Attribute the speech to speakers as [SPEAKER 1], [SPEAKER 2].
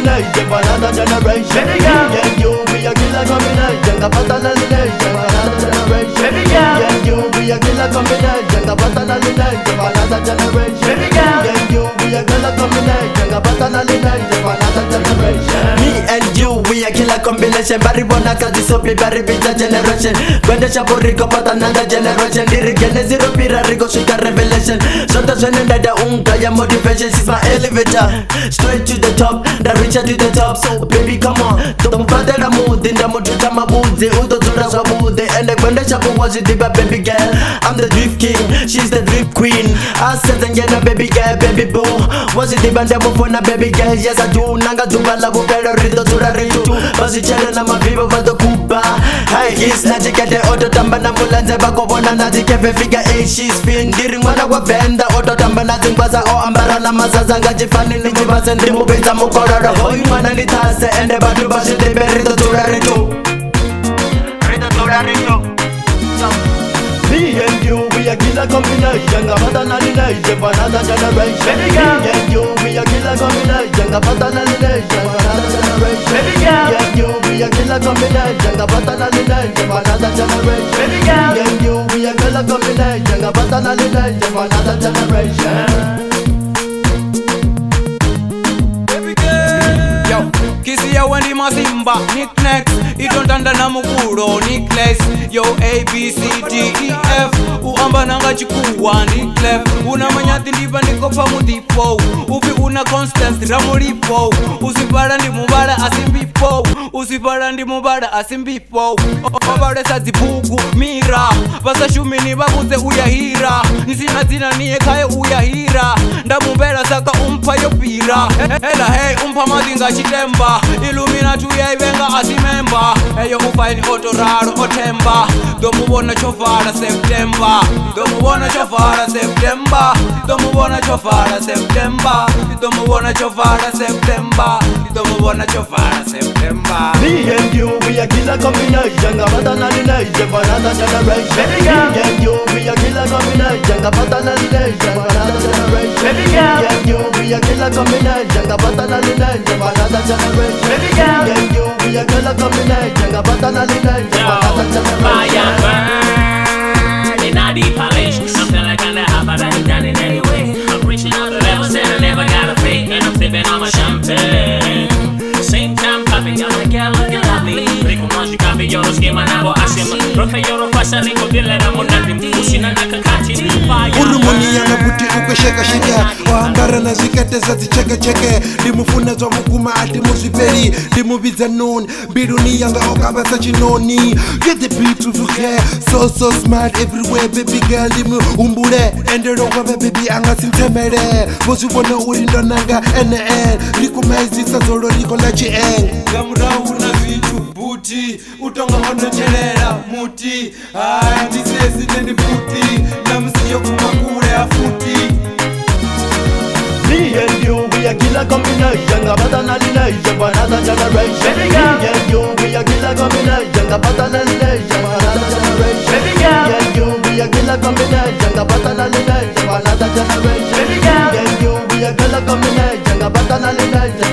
[SPEAKER 1] combination for another generation. Me and you, we a killer combination. A personalization for another generation. Me and you, we a killer combination. A personalization for another generation. Me and you, we a killer combination. A personalization for another generation. Me and you, we a killer combination. Barry Bonaka, this up, Barry Bita generation. When the Chapo Rico, but another generation. Dirigene zero pira Rico, she got revelation. So that's when the unka, your motivation. She's my elevator, straight to the top, the richer to the top. So baby, come on, don't bother the mood. In the mood to my booty, Udo to the Sabude. And the when the Chapo was it, baby girl. I'm the drift king, she's the drift queen. I said, and yeah, baby girl, baby boo. Was it the bandabo for a baby girl? Yes, I do. Nanga do balabo, pero rito to the rito. Was it children of my people, but the Cuba. Hey, he's not to get the auto tambana mulanze bako bona nazi kefe figure 8. She's fin, diring wana wa venda. Auto tambana zingwaza o ambara la mazaza ngaji fani niji base ndimu pita mukororo. Hoi mwana nitase ende batu bashi tibe rito to the rito. Rito to the rito. Me and you, we a killer combination. A personalization for another generation. Me and you, we a killer combination. A personalization for another generation. Me and you, we a killer combination. A personalization for another generation. Me and you, we a killer combination. A personalization for another generation.
[SPEAKER 2] Kisi ya wendi mazimba, Nick next. Itontanda na mukuro, Nick less. Yo A, B, C, D, E, F. Uamba nanga chikuwa, Nick left. Una manyati ndiba nikopa mudipo. Upi una constance, ramulipo. Usipara ndi mubara asimbipo. Usipara ndi mubara asimbipo. Obare sazi bugu, mira. Basa shumini babuze uyahira. Nisina zina niye kaya uyahira. Ndamumbera saka umpa yopira. Hela hey umpa madinga chitemba. Illuminati yaivenga asimemba. Eyo ufaini otoraro otemba. Domubona chofara September. Domubona chofara September. Domubona chofara September. Domubona chofara September. Domubona chofara September.
[SPEAKER 1] Me and you, we a killer combination. A personalization for another generation. Me and you, we a killer combination. A personalization for another generation. Me and you, we a killer combination. A personalization for another generation. Me and you, we a killer combination. A personalization for another generation.
[SPEAKER 3] Fire burning, I deep polish. I'm feeling kinda hot, but I ain't done it anyway. I'm reaching out the levels and I never got a fake. And I'm sipping on my champagne. Same time popping, I'm like, yeah, look at me. Rico manji kapi, yoro skema nabo ashima. Rofe yoro fasa, Rico dile ramo nandi. Usina naka kati, fire.
[SPEAKER 4] Urumuni yana buti ukwe sheka sheka. Waambara na zikate za zicheke cheke. Limufuna zwa mukuma ati muziperi. Limubiza noon, biruni yanga okaba sa chinoni. Get the beat to fuke, so smart everywhere baby girl. Limu umbule, endero kwa baby anga sintemere. Mozi wana urindo nanga NN. Rico maizi sa zoro Rico na chieng.
[SPEAKER 2] Gamurau na vitu buti. Utonga hono chelera muti. Ndisesi nende puti. Namsiyo kumakure afuti.
[SPEAKER 1] Me and you, we a killer combination. A personalization for another generation. Me and you, we a killer combination. A personalization for another generation. Me and you, we a killer combination. A personalization for another generation. Me and you, we a killer combination. A personalization.